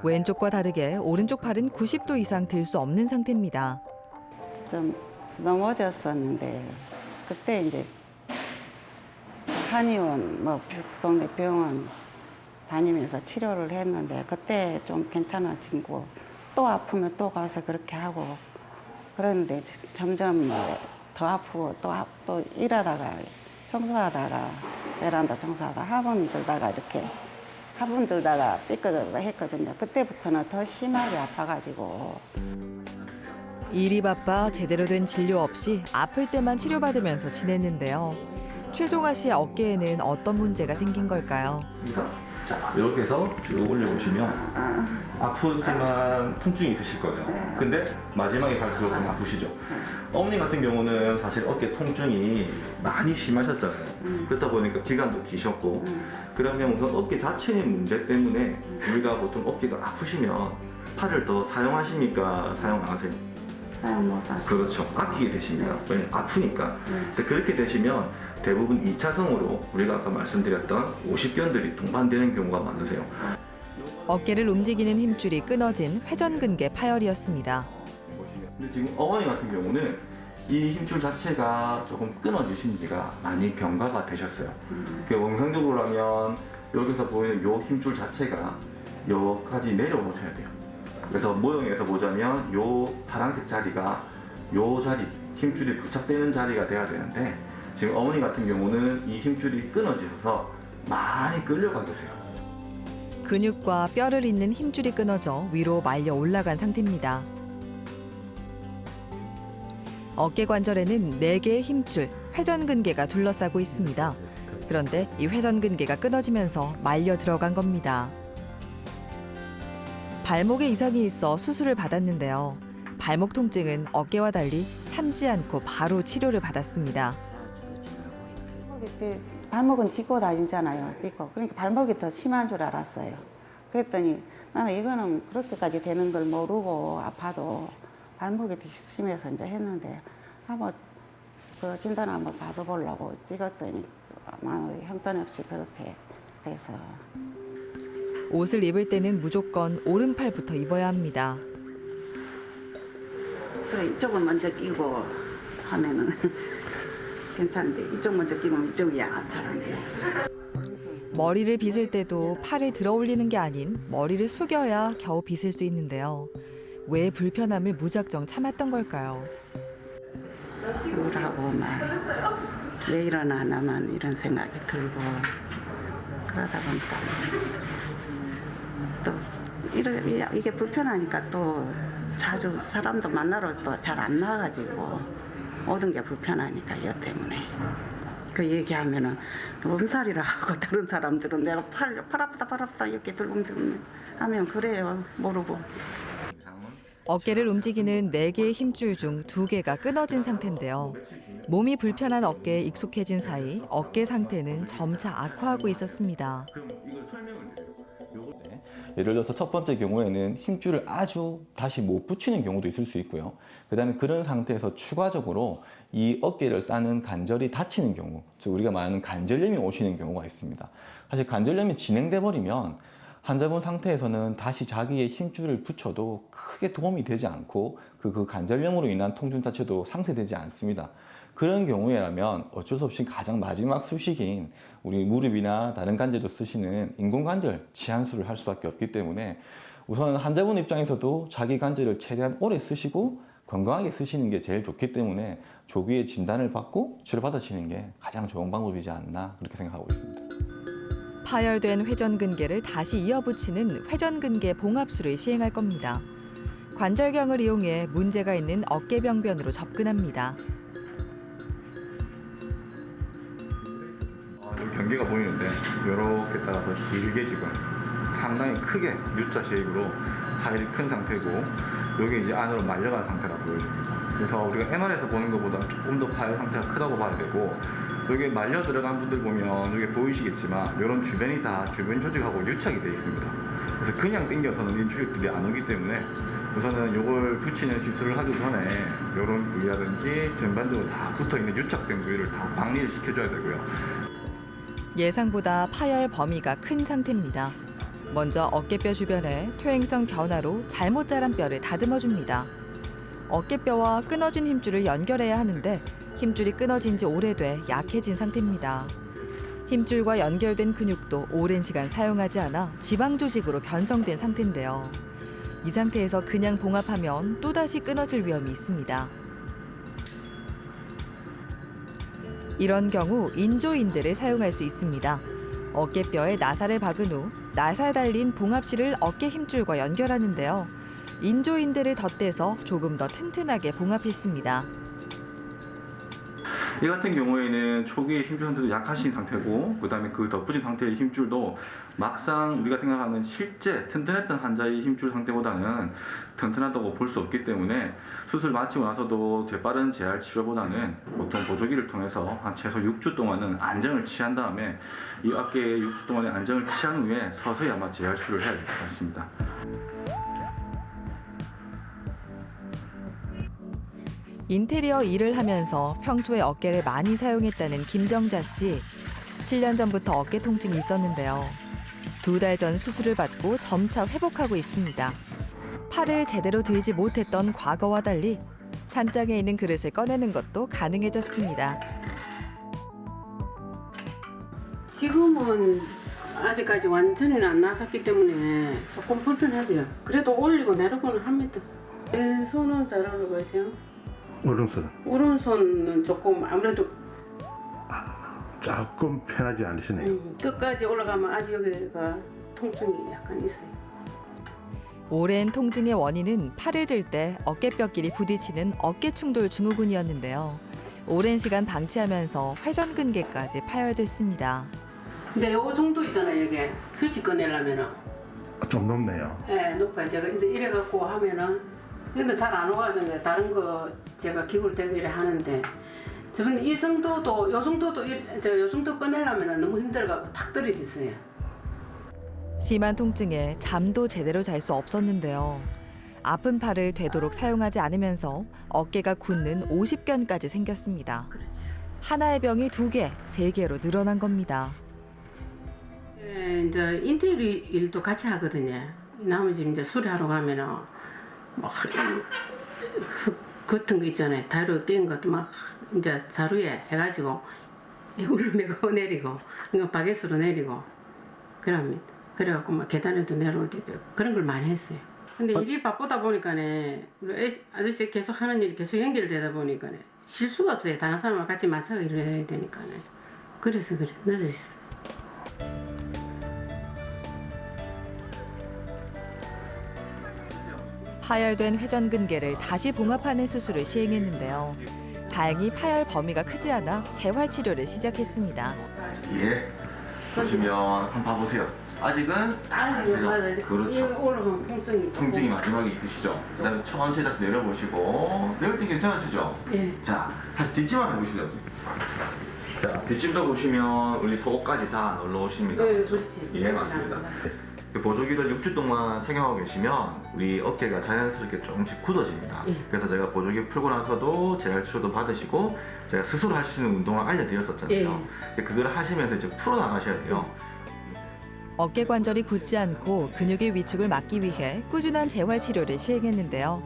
왼쪽과 다르게 오른쪽 팔은 90도 이상 들 수 없는 상태입니다. 좀 넘어졌었는데 그때 이제 한의원 뭐 동네 병원 다니면서 치료를 했는데 그때 좀 괜찮아지고 또 아프면 또 가서 그렇게 하고 그런데 점점 더 아프고 또 일하다가 청소하다가 베란다 청소하다가 화분 들다가 삐끗 했거든요. 그때부터는 더 심하게 아파가지고 일이 바빠 제대로 된 진료 없이 아플 때만 치료받으면서 지냈는데요. 최송아 씨의 어깨에는 어떤 문제가 생긴 걸까요? 자, 이렇게 해서 쭉 올려보시면 아프지만 통증이 있으실 거예요. 근데 마지막에 갈수록 좀 아프시죠. 어머니 같은 경우는 사실 어깨 통증이 많이 심하셨잖아요. 그렇다 보니까 기간도 기셨고 그러면 우선 어깨 자체의 문제 때문에 우리가 보통 어깨가 아프시면 팔을 더 사용하십니까? 사용 안 하세요? 그렇죠. 아끼게 되십니다. 왜냐면 아프니까. 근데 그렇게 되시면 대부분 2차성으로 우리가 아까 말씀드렸던 오십견들이 동반되는 경우가 많으세요. 어깨를 움직이는 힘줄이 끊어진 회전근개 파열이었습니다. 근데 지금 어머니 같은 경우는 이 힘줄 자체가 조금 끊어지신 지가 많이 경과가 되셨어요. 원상적으로 하면 여기서 보이는 이 힘줄 자체가 여기까지 내려오셔야 돼요. 그래서 모형에서 보자면 이 파란색 자리가 이 자리, 힘줄이 부착되는 자리가 돼야 되는데 지금 어머니 같은 경우는 이 힘줄이 끊어져서 많이 끌려가 계세요. 근육과 뼈를 잇는 힘줄이 끊어져 위로 말려 올라간 상태입니다. 어깨 관절에는 4개의 힘줄, 회전근개가 둘러싸고 있습니다. 그런데 이 회전근개가 끊어지면서 말려 들어간 겁니다. 발목에 이상이 있어 수술을 받았는데요. 발목 통증은 어깨와 달리 참지 않고 바로 치료를 받았습니다. 발목은 딛고 다니잖아요. 그러니까 발목이 더 심한 줄 알았어요. 그랬더니 나는 이거는 그렇게까지 되는 걸 모르고 아파도 발목이 더 심해서 이제 했는데 한번 그 진단 한번 받아보려고 찍었더니 아마 형편없이 그렇게 돼서. 옷을 입을 때는 무조건 오른팔부터 입어야 합니다. 그래 이쪽은 먼저 끼고 하면은 괜찮은데 이쪽 먼저 끼면 이쪽이 잘 안 돼요. 머리를 빗을 때도 팔을 들어 올리는 게 아닌 머리를 숙여야 겨우 빗을 수 있는데요. 왜 불편함을 무작정 참았던 걸까요? 우울하고 막 왜 이러나 나만 이런 생각이 들고 그러다 보니까 또 이게 불편하니까 또 자주 사람도 만나러 또 잘 안 나가가지고 모든 게 불편하니까 이 때문에 그 얘기하면은 엄살이라 하고 다른 사람들은 내가 팔 아프다 이렇게 들렁들렁 하면 그래요 모르고. 어깨를 움직이는 4개의 힘줄 중 2개가 끊어진 상태인데요. 몸이 불편한 어깨에 익숙해진 사이 어깨 상태는 점차 악화하고 있었습니다. 예를 들어서 첫 번째 경우에는 힘줄을 아주 다시 못 붙이는 경우도 있을 수 있고요. 그다음에 그런 상태에서 추가적으로 이 어깨를 싸는 관절이 다치는 경우, 즉 우리가 말하는 관절염이 오시는 경우가 있습니다. 사실 관절염이 진행돼 버리면 환자분 상태에서는 다시 자기의 힘줄을 붙여도 크게 도움이 되지 않고 그 관절염으로 인한 통증 자체도 상쇄되지 않습니다. 그런 경우에라면 어쩔 수 없이 가장 마지막 수식인 우리 무릎이나 다른 관절도 쓰시는 인공관절 치환술을 할 수밖에 없기 때문에 우선 환자분 입장에서도 자기 관절을 최대한 오래 쓰시고 건강하게 쓰시는 게 제일 좋기 때문에 조기에 진단을 받고 치료받으시는 게 가장 좋은 방법이지 않나 그렇게 생각하고 있습니다. 파열된 회전근개를 다시 이어붙이는 회전근개 봉합술을 시행할 겁니다. 관절경을 이용해 문제가 있는 어깨병변으로 접근합니다. 여기 경계가 보이는데 이렇게 따라서 길게 지금 상당히 크게 U자 쉐입으로 파일이 큰 상태고 여기 이제 안으로 말려간 상태라 보여집니다. 그래서 우리가 MR에서 보는 것보다 조금 더 파일 상태가 크다고 봐야 되고 여기 말려 들어간 분들 보면 여기 보이시겠지만 이런 주변이 다 주변 조직하고 유착이 되어 있습니다. 그래서 그냥 당겨서는 이 조직들이 안 오기 때문에 우선은 이걸 붙이는 시술을 하기 전에 이런 부위라든지 전반적으로 다 붙어있는 유착된 부위를 다 박리를 시켜줘야 되고요. 예상보다 파열 범위가 큰 상태입니다. 먼저 어깨뼈 주변에 퇴행성 변화로 잘못 자란 뼈를 다듬어줍니다. 어깨뼈와 끊어진 힘줄을 연결해야 하는데 힘줄이 끊어진 지 오래돼 약해진 상태입니다. 힘줄과 연결된 근육도 오랜 시간 사용하지 않아 지방 조직으로 변성된 상태인데요. 이 상태에서 그냥 봉합하면 또다시 끊어질 위험이 있습니다. 이런 경우 인조인대를 사용할 수 있습니다. 어깨뼈에 나사를 박은 후 나사 달린 봉합실을 어깨 힘줄과 연결하는데요. 인조인대를 덧대서 조금 더 튼튼하게 봉합했습니다. 이 같은 경우에는 초기에 힘줄 상태도 약하신 상태고 그다음에 그 덧붙인 상태의 힘줄도 막상 우리가 생각하는 실제 튼튼했던 환자의 힘줄 상태보다는 튼튼하다고 볼 수 없기 때문에 수술 마치고 나서도 되빠른 재활 치료보다는 보통 보조기를 통해서 한 최소 6주 동안은 안정을 취한 다음에 이 어깨에 6주 동안의 안정을 취한 후에 서서히 아마 재활 치료를 해야 될 것 같습니다. 인테리어 일을 하면서 평소에 어깨를 많이 사용했다는 김정자 씨. 7년 전부터 어깨 통증이 있었는데요. 2달 전 수술을 받고 점차 회복하고 있습니다. 팔을 제대로 들지 못했던 과거와 달리 찬장에 있는 그릇을 꺼내는 것도 가능해졌습니다. 지금은 아직까지 완전히는 안 나섰기 때문에 조금 불편하죠. 그래도 올리고 내리고는 합니다. 왼손은 잘 올라가시요. 오른손. 오른손은 조금 아무래도 조금 편하지 않으시네요. 끝까지 올라가면 아직 여기가 통증이 약간 있어요. 오랜 통증의 원인은 팔을 들 때 어깨뼈끼리 부딪히는 어깨충돌 증후군이었는데요. 오랜 시간 방치하면서 회전근개까지 파열됐습니다. 이제 요거 정도 있잖아요. 이게 휴지 꺼내려면은 좀 높네요. 네, 높아요. 제가 이제 이래 갖고 하면은 근데 잘 안 오가지고 다른 거 제가 기구를 대고 이래 하는데 저번에 이 정도도 요 정도도 요 정도 꺼내려면 너무 힘들어갖고 탁 떨어졌어요. 심한 통증에 잠도 제대로 잘 수 없었는데요. 아픈 팔을 되도록 사용하지 않으면서 어깨가 굳는 50견까지 생겼습니다. 하나의 병이 2개, 3개로 늘어난 겁니다. 네, 이제 인테리어 일도 같이 하거든요. 나머지 이제 수리하러 가면은 막 같은 거 있잖아요. 다루 낀 것도 막 이제 자루에 해가지고 울면서 내리고 그냥 바게스로 내리고 그럽니다. 그래갖고 막 계단에도 내려올 때도 있고 그런 걸 많이 했어요. 근데 일이 바쁘다 보니까네 우리 아저씨 계속 하는 일이 계속 연결되다 보니까네 쉴 수가 없어요. 다른 사람과 같이 맞춰서 일을 해야 되니까네. 그래서 그래 늦어졌어요. 파열된 회전근개를 다시 봉합하는 수술을 시행했는데요. 다행히 파열 범위가 크지 않아 재활 치료를 시작했습니다. 예. 보시면 한번 봐보세요. 아직은 맞아요. 그렇죠. 이거 올라가면 통증이 마지막에 있으시죠? 그 다음에 천천히 다시 내려보시고 내릴 때 괜찮으시죠? 예. 자, 다시 뒷짐만 해보시죠. 자, 뒷짐도 보시면 우리 속옷까지 다 눌러오십니다. 네, 그렇지. 예, 맞습니다. 보조기를 6주 동안 착용하고 계시면 우리 어깨가 자연스럽게 조금씩 굳어집니다. 예. 그래서 제가 보조기 풀고 나서도 재활 치료도 받으시고 제가 스스로 할 수 있는 운동을 알려드렸었잖아요. 그걸 하시면서 이제 풀어나가셔야 돼요. 어깨 관절이 굳지 않고 근육의 위축을 막기 위해 꾸준한 재활 치료를 시행했는데요.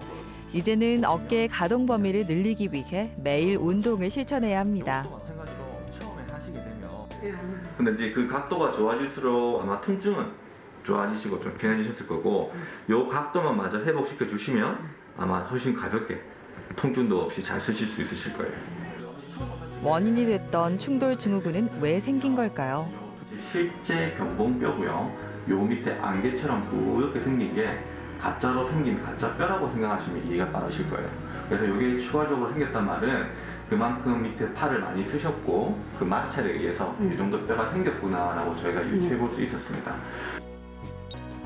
이제는 어깨의 가동 범위를 늘리기 위해 매일 운동을 실천해야 합니다. 마찬가지로 처음에 하시게 되면 근데 이제 그 각도가 좋아질수록 아마 통증은 좋아지시고 좀 편해지셨을 거고 요 각도만 마저 회복시켜 주시면 아마 훨씬 가볍게 통증도 없이 잘 쓰실 수 있으실 거예요. 원인이 됐던 충돌 증후군은 왜 생긴 걸까요? 실제 견봉뼈고요. 요 밑에 안개처럼 뿌옇게 생긴 게 가짜로 생긴 가짜 뼈라고 생각하시면 이해가 빠르실 거예요. 그래서 이게 추가적으로 생겼단 말은 그만큼 밑에 팔을 많이 쓰셨고 그 마찰에 의해서 이 정도 뼈가 생겼구나라고 저희가 유추해 볼 수 있었습니다.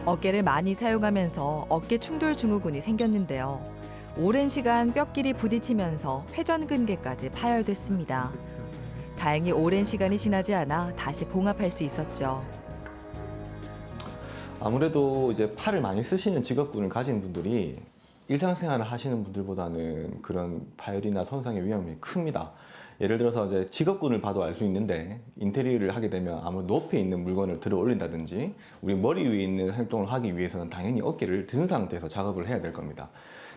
어깨를 많이 사용하면서 어깨 충돌 증후군이 생겼는데요. 오랜 시간 뼈끼리 부딪히면서 회전근개까지 파열됐습니다. 다행히 오랜 시간이 지나지 않아 다시 봉합할 수 있었죠. 아무래도 이제 팔을 많이 쓰시는 직업군을 가진 분들이 일상생활을 하시는 분들보다는 그런 파열이나 손상의 위험이 큽니다. 예를 들어서 이제 직업군을 봐도 알 수 있는데 인테리어를 하게 되면 아무래도 높이 있는 물건을 들어 올린다든지 우리 머리 위에 있는 활동을 하기 위해서는 당연히 어깨를 든 상태에서 작업을 해야 될 겁니다.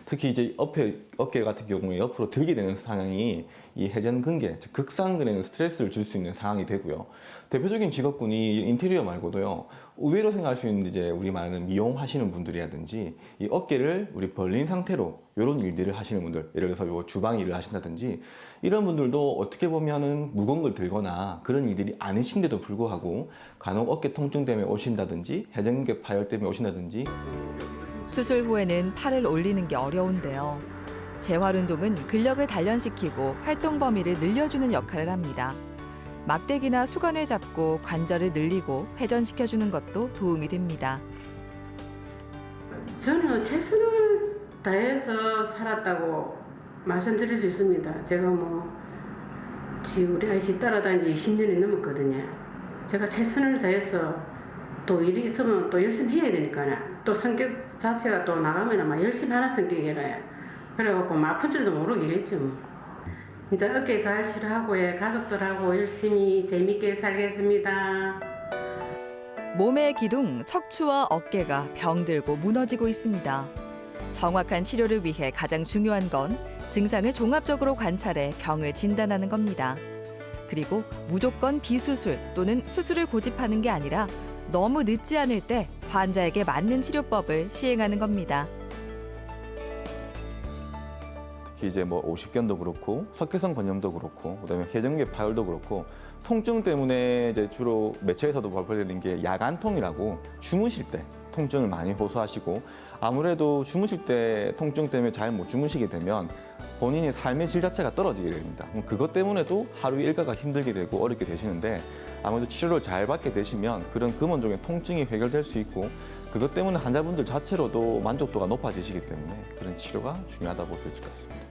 특히 이제 어깨 같은 경우에 옆으로 들게 되는 상황이 이 회전근개, 즉 극상근에는 스트레스를 줄 수 있는 상황이 되고요. 대표적인 직업군이 인테리어 말고도요. 의외로 생각할 수 있는 이제 우리 말하는 미용하시는 분들이라든지 이 어깨를 우리 벌린 상태로 이런 일들을 하시는 분들, 예를 들어서 요 주방 일을 하신다든지 이런 분들도 어떻게 보면은 무거운 걸 들거나 그런 일들이 아니신데도 불구하고 간혹 어깨 통증 때문에 오신다든지 회전근개 파열 때문에 오신다든지 수술 후에는 팔을 올리는 게 어려운데요. 재활 운동은 근력을 단련시키고 활동 범위를 늘려주는 역할을 합니다. 막대기나 수건을 잡고 관절을 늘리고 회전시켜주는 것도 도움이 됩니다. 저는 최선을 다해서 살았다고 말씀드릴 수 있습니다. 제가 우리 아이씨 따라다닌 지 20년이 넘었거든요. 제가 최선을 다해서 또 일이 있으면 또 열심히 해야 되니까요. 또 성격 자체가 또 나가면 막 열심히 하는 성격이라요. 그래갖고 아픈 줄도 모르고 이랬죠. 이제 어깨 잘 치료하고 가족들하고 열심히 재밌게 살겠습니다. 몸의 기둥, 척추와 어깨가 병들고 무너지고 있습니다. 정확한 치료를 위해 가장 중요한 건 증상을 종합적으로 관찰해 병을 진단하는 겁니다. 그리고 무조건 비수술 또는 수술을 고집하는 게 아니라 너무 늦지 않을 때 환자에게 맞는 치료법을 시행하는 겁니다. 특히 이제 뭐 오십견도 그렇고 석회성 건염도 그렇고 그다음에 회전근개 파열도 그렇고 통증 때문에 이제 주로 매체에서도 발표되는 게 야간통이라고 주무실 때 통증을 많이 호소하시고 아무래도 주무실 때 통증 때문에 잘 못 주무시게 되면 본인의 삶의 질 자체가 떨어지게 됩니다. 그것 때문에도 하루 일과가 힘들게 되고 어렵게 되시는데 아무래도 치료를 잘 받게 되시면 그런 근원적인 통증이 해결될 수 있고 그것 때문에 환자분들 자체로도 만족도가 높아지시기 때문에 그런 치료가 중요하다고 볼 수 있을 것 같습니다.